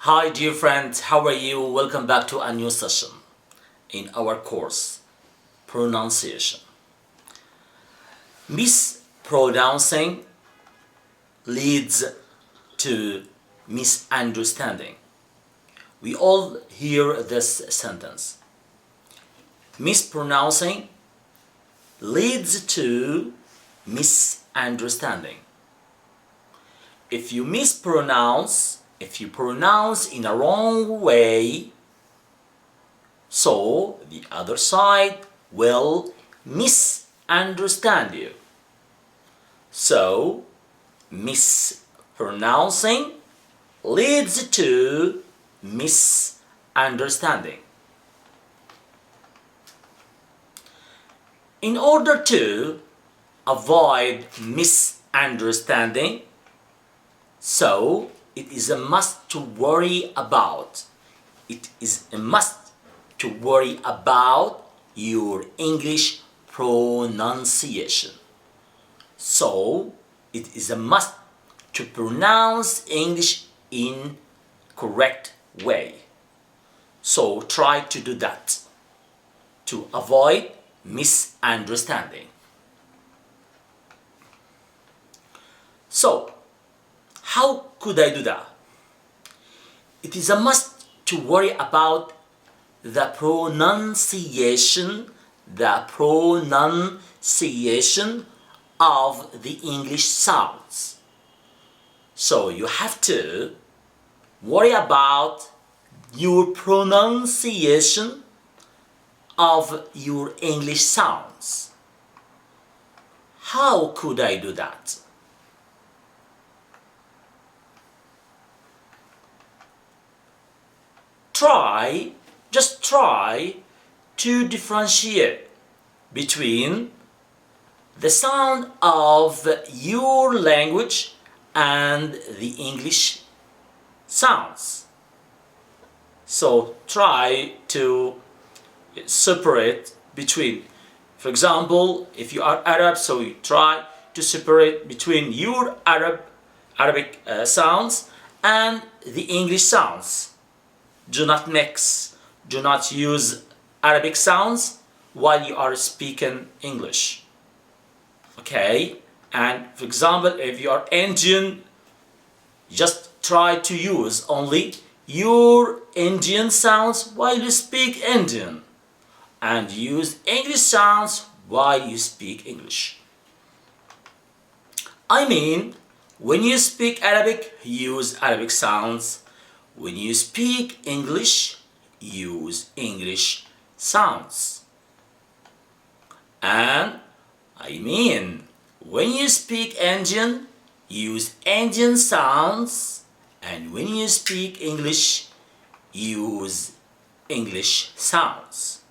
Hi dear friends, how are you? Welcome back to a new session in our course, Pronunciation. Mispronouncing leads to misunderstanding. We all hear this sentence. Mispronouncing leads to misunderstanding. If you pronounce in a wrong way, so the other side will misunderstand you. So, mispronouncing leads to misunderstanding. In order to avoid misunderstanding, so it is a must to worry about. It is a must to worry about your English pronunciation. So it is a must to pronounce English in correct way. So try to do that to avoid misunderstanding. So, how could I do that? It is a must to worry about the pronunciation of the English sounds. So you have to worry about your pronunciation of your English sounds. How could I do that? Just try to differentiate between the sound of your language and the English sounds. So try to separate between, for example, if you are Arab, so you try to separate between your Arabic sounds and the English sounds. Do not mix, do not use Arabic sounds while you are speaking English. Okay? And for example, if you are Indian, just try to use only your Indian sounds while you speak Indian, and use English sounds while you speak English. I mean, when you speak Arabic, use Arabic sounds. When you speak English, use English sounds. And I mean, when you speak Indian, use Indian sounds. And when you speak English, use English sounds.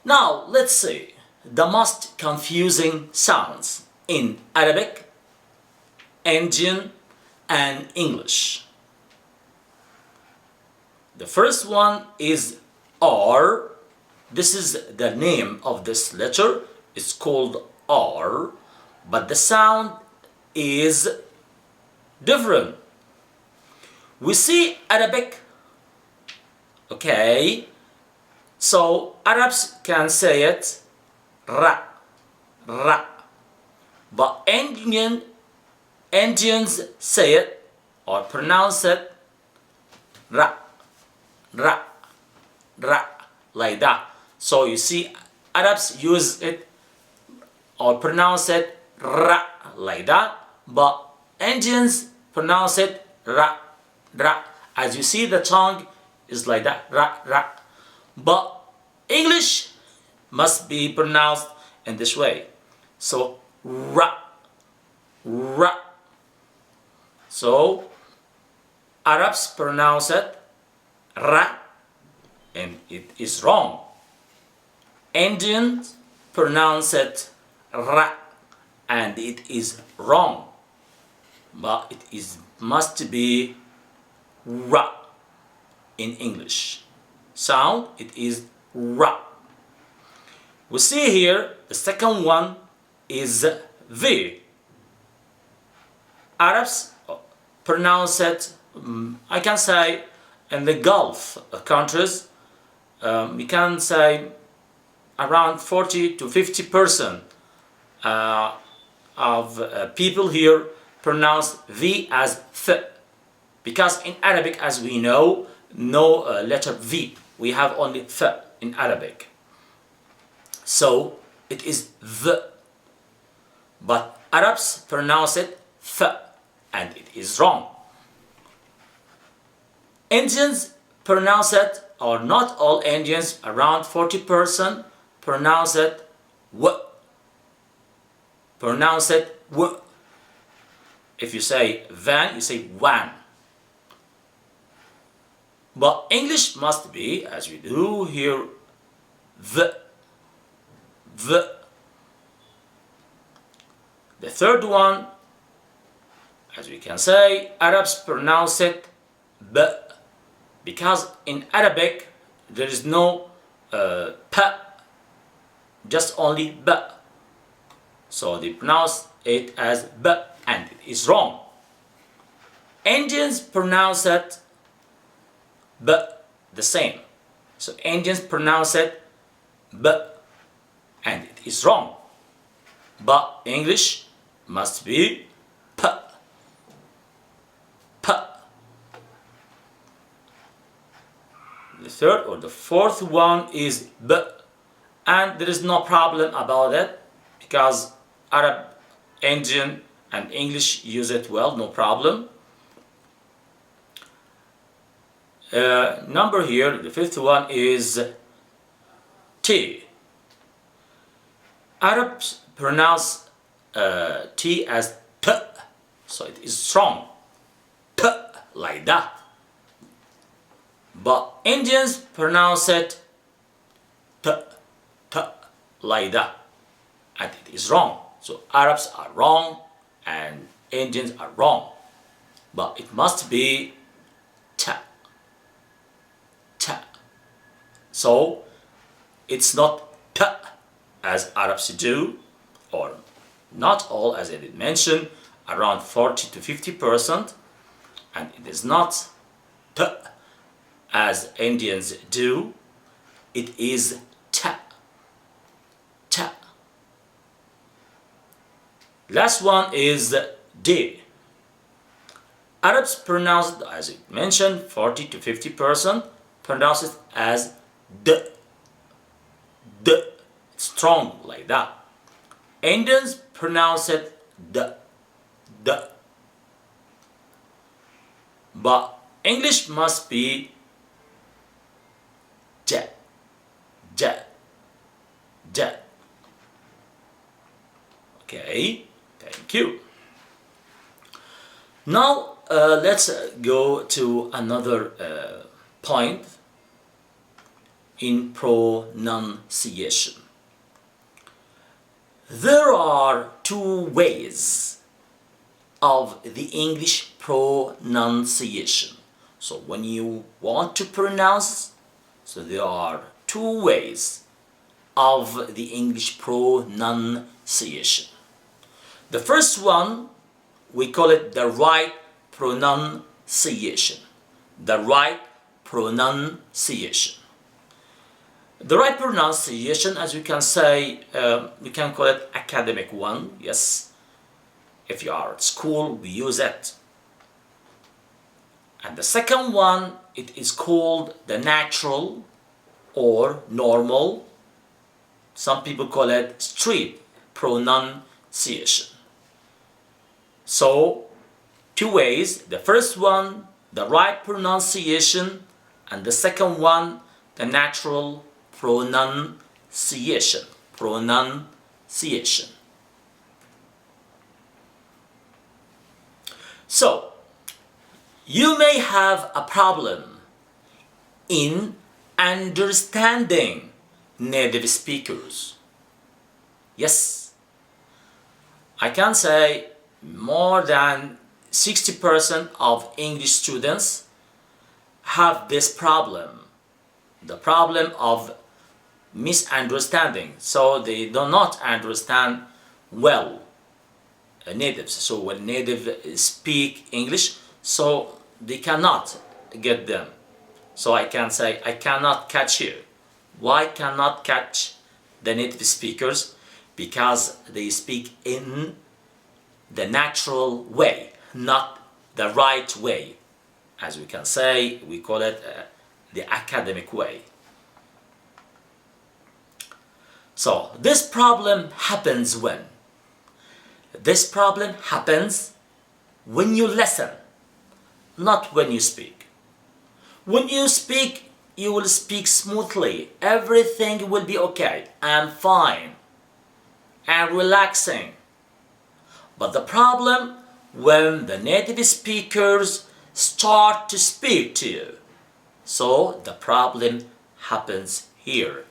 Now, let's see the most confusing sounds in Arabic, Indian, and English. The first one is R. This is the name of this letter. It's called R, but the sound is different. We see Arabic, okay, so Arabs can say it ra, ra, but Indians say it or pronounce it ra, ra, ra, like that. So you see, Arabs use it or pronounce it ra, like that, but Indians pronounce it ra, ra. As you see, the tongue is like that, ra, ra. But English must be pronounced in this way. So ra, ra. So Arabs pronounce it ra, and it is wrong. Indians pronounce it ra, and it is wrong. But it must be ra in English. Sound, it is ra. We see here the second one is V. Arabs pronounce it, I can say in the Gulf countries, we can say around 40 to 50% of people here pronounce V as Th, because in Arabic, as we know, no letter V. We have only Th in Arabic. So it is the. But Arabs pronounce it Th, and it is wrong. Indians pronounce it, or not all Indians, around 40% pronounce it W. Pronounce it W. If you say van, you say wan. But English must be, as we do here, the. The third one, as we can say, Arabs pronounce it B, because in Arabic there is no P, just only B. So they pronounce it as B, and it is wrong. Indians pronounce it B, the same. So Indians pronounce it B, and it is wrong. But English must be P. P. The third or the fourth one is B, and there is no problem about it because Arab, Indian, and English use it well, no problem. Number here, the fifth one is T. Arabs pronounce T as T, so it is strong. T, like that. But Indians pronounce it T, T, like that, and it is wrong. So Arabs are wrong and Indians are wrong. But it must be T, T. So it's not T as Arabs do, or not all, as I did mention, around 40 to 50%, and it is not T as Indians do, it is T, T. Last one is D. Arabs pronounce it, as I mentioned, 40 to 50% pronounce it as D, D, strong like that. Indians pronounce it D, D. But English must be J, J, J. Okay, thank you. Now let's go to another point in pronunciation. There are two ways of the English pronunciation. So when you want to pronounce, so there are two ways of the English pronunciation. The first one, we call it the right pronunciation. The right pronunciation. The right pronunciation, as we can say, we can call it academic one, yes. If you are at school, we use it. And the second one, it is called the natural or normal. Some people call it street pronunciation. So, two ways. The first one, the right pronunciation, and the second one, the natural pronunciation. Pronunciation. So, you may have a problem in understanding native speakers. Yes, I can say more than 60% of English students have this problem. The problem of misunderstanding. So they do not understand well natives. So when natives speak English, so they cannot get them. So I can say, I cannot catch you. Why cannot catch the native speakers? Because they speak in the natural way, not the right way. As we can say, we call it the academic way. So this problem happens when? This problem happens when you listen, not when you speak. When you speak, you will speak smoothly. Everything will be okay and fine and relaxing. But the problem when the native speakers start to speak to you. So the problem happens here.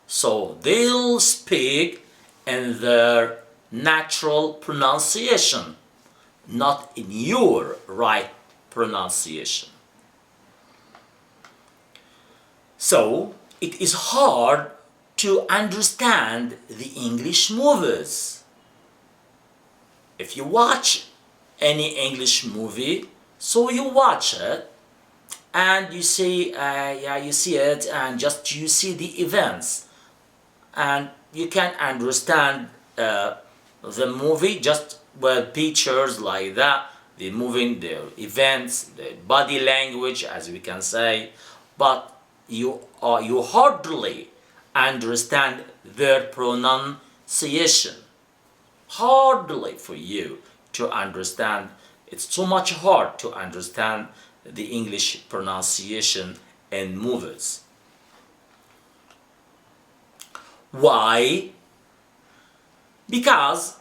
So they'll speak in their natural pronunciation, not in your right pronunciation. So it is hard to understand the English movies. If you watch any English movie, so you watch it and you see, you see it, and just you see the events, and you can understand the movie just with pictures like that, the moving, the events, the body language, as we can say, but you hardly understand their pronunciation. Hardly for you to understand. It's too much hard to understand the English pronunciation in movies. Why? Because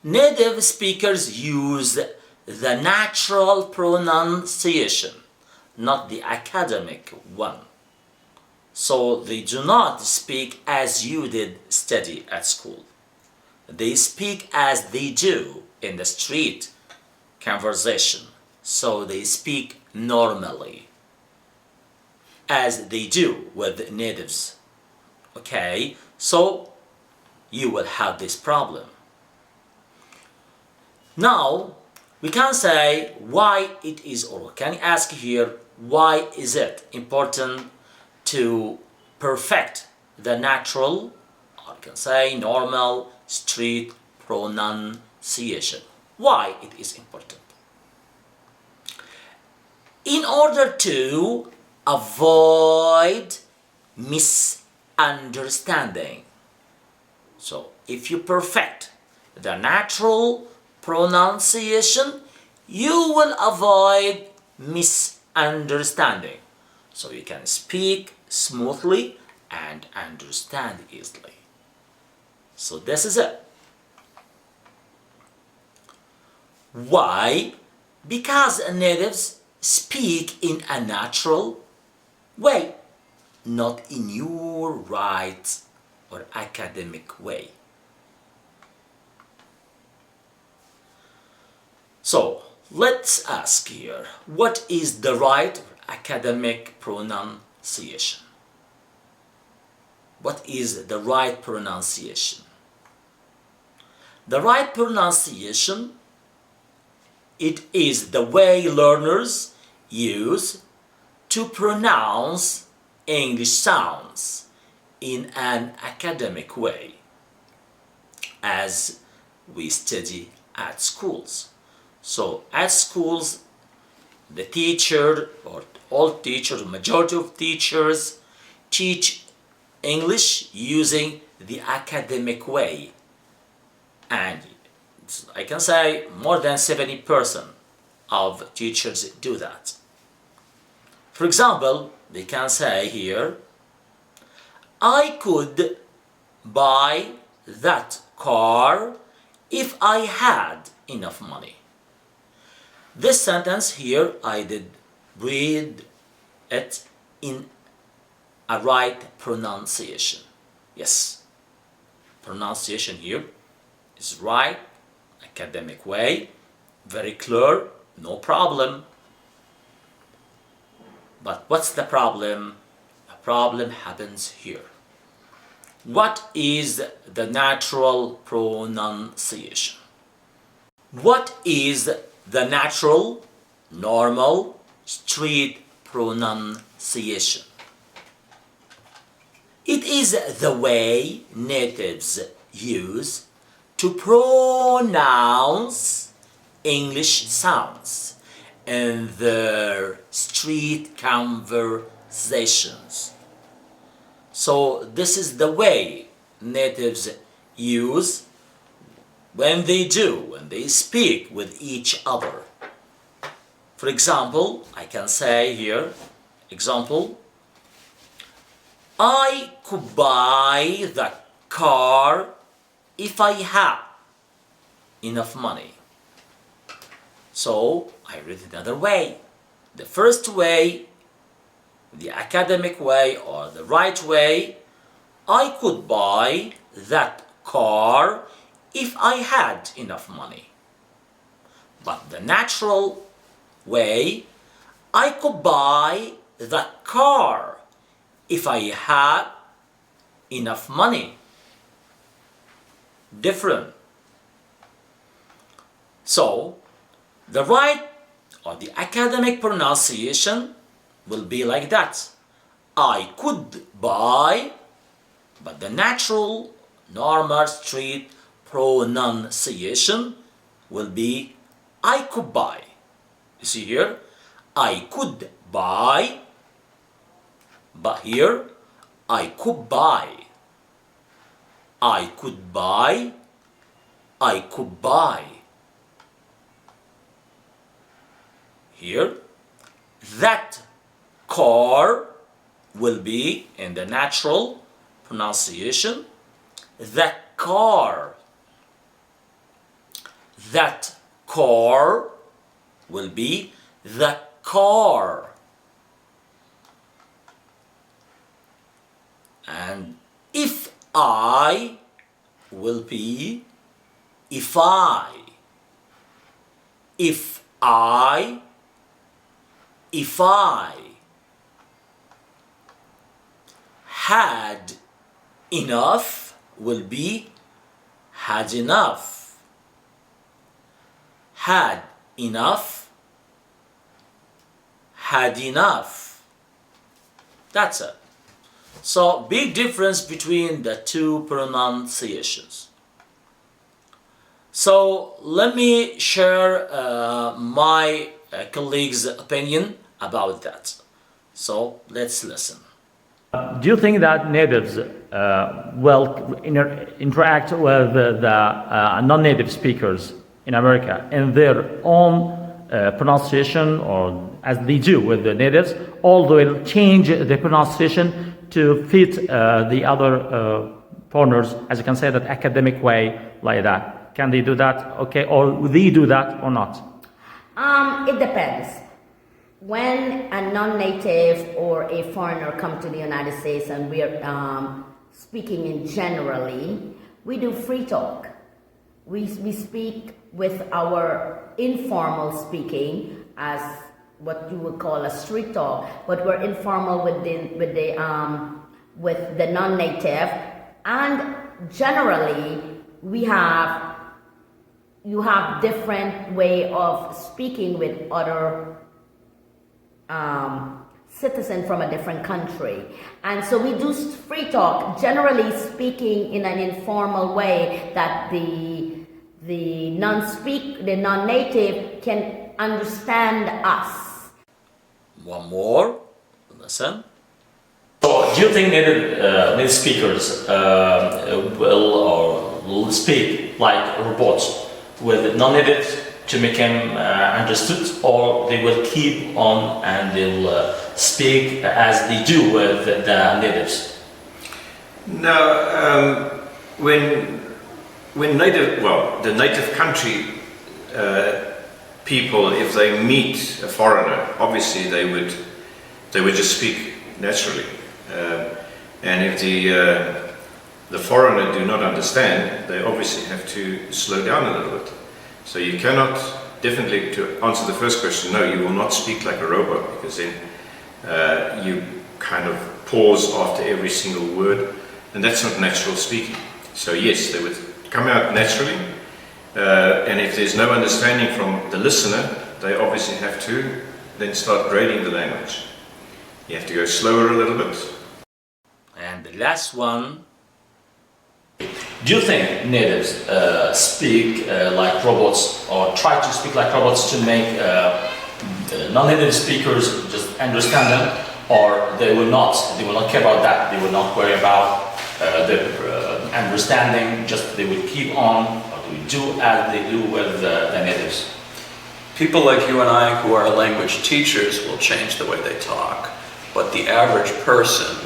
native speakers use the natural pronunciation, not the academic one. So they do not speak as you did study at school. They speak as they do in the street conversation. So they speak normally, as they do with natives. Okay, so you will have this problem. Now we can say why it is, or can ask here, why is it important to perfect the natural, or can say normal street pronunciation? Why it is important? In order to avoid misunderstanding. So if you perfect the natural pronunciation, you will avoid misunderstanding. So you can speak smoothly and understand easily. So this is it. Why? Because natives speak in a natural way, not in your right or academic way. So let's ask here, what is the right academic pronunciation? What is the right pronunciation? The right pronunciation, it is the way learners use to pronounce English sounds in an academic way, as we study at schools. So at schools, the teacher, or all teachers, majority of teachers, teach English using the academic way. And I can say more than 70% of teachers do that. For example, they can say here, I could buy that car if I had enough money. This sentence here, I did read it in a right pronunciation. Yes, pronunciation here is right, academic way, very clear, no problem. But what's the problem? The problem happens here. What is the natural pronunciation? What is the natural normal street pronunciation. It is the way natives use to pronounce English sounds in their street conversations. So this is the way natives use when they speak with each other. For example, I can say here, example, I could buy the car if I had enough money. So I read it another way. The first way, the academic way or the right way, I could buy that car if I had enough money. But the natural way, I could buy that ar if I had enough money. Different. So the right or the academic pronunciation will be like that. I could buy, but the natural, normal street pronunciation will be I could buy. You see here, I could buy, but here, I could buy. I could buy, I could buy. Here, that car will be in the natural pronunciation, that car. That car will be the car. And if I will be if I. If I had enough will be had enough. Had enough, had enough. That's it. So big difference between the two pronunciations. So let me share my colleague's opinion about that. So let's listen. Do you think that natives will interact with the non-native speakers in America in their own pronunciation, or as they do with the natives, or they will change the pronunciation to fit the other foreigners, as you can say, that academic way like that? Can they do that? Okay, or will they do that or not? It depends. When a non-native or a foreigner come to the United States and we are speaking in generally, we do free talk. We speak with our informal speaking as what you would call a street talk, but we're informal with the non-native, and generally you have different way of speaking with other citizen from a different country, and so we do free talk, generally speaking in an informal way that the non-native can understand us. One more, listen. So, do you think native speakers will speak like robots with non-natives to make them understood, or they will keep on and they'll speak as they do with the natives? No, when the native country people, if they meet a foreigner, obviously they would just speak naturally, and if the foreigner do not understand, they obviously have to slow down a little bit. So you cannot, definitely, to answer the first question, no, you will not speak like a robot, because then you kind of pause after every single word, and that's not natural speaking. So yes, they would come out naturally, and if there's no understanding from the listener, they obviously have to then start grading the language. You have to go slower a little bit. And the last one. Do you think natives speak like robots, or try to speak like robots to make non-native speakers just understand them, or they will not care about that, they will not worry about the understanding, just they will keep on, or they will do as they do with the natives? People like you and I who are language teachers will change the way they talk, but the average person,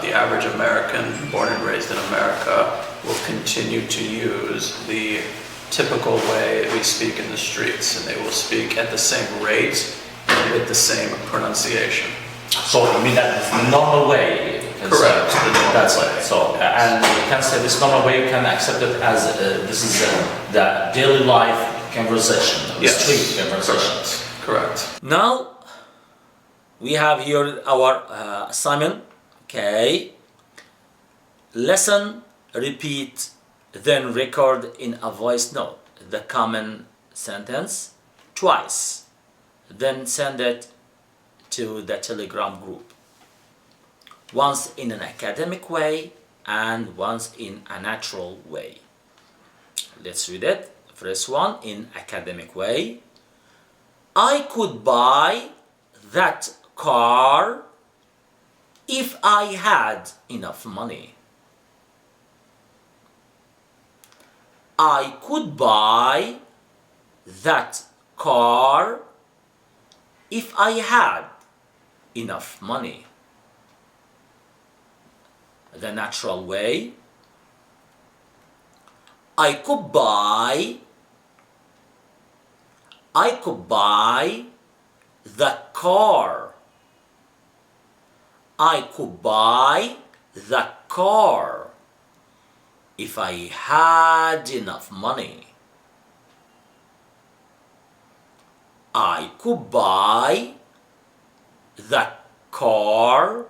the average American born and raised in America, will continue to use the typical way we speak in the streets, and they will speak at the same rate and with the same pronunciation. So you mean that it's the normal way? Correct, the normal That's way. it. So and you can say this normal way, you can accept it as this is the daily life conversation, the Yes, street conversation. correct. Now we have here our assignment. Okay. Listen, repeat, then record in a voice note the common sentence twice. Then send it to the Telegram group. Once in an academic way and once in a natural way. Let's read it. First one, in academic way. I could buy that car if I had enough money. I could buy that car if I had enough money. The natural way. I could buy the car. I could buy the car if I had enough money. I could buy the car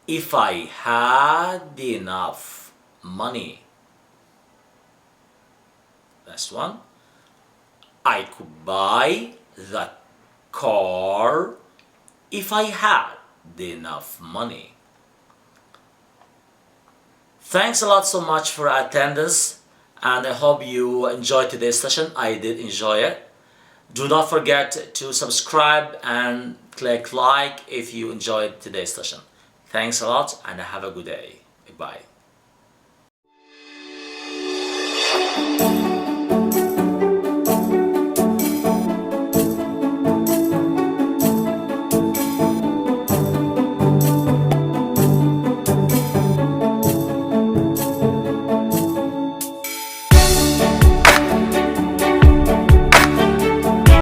if I had enough money. Last one. I could buy the car if I had enough money. Thanks a lot so much for attendance, and I hope you enjoyed today's session. I did enjoy it. Do not forget to subscribe and click like if you enjoyed today's session. Thanks a lot and have a good day. Goodbye.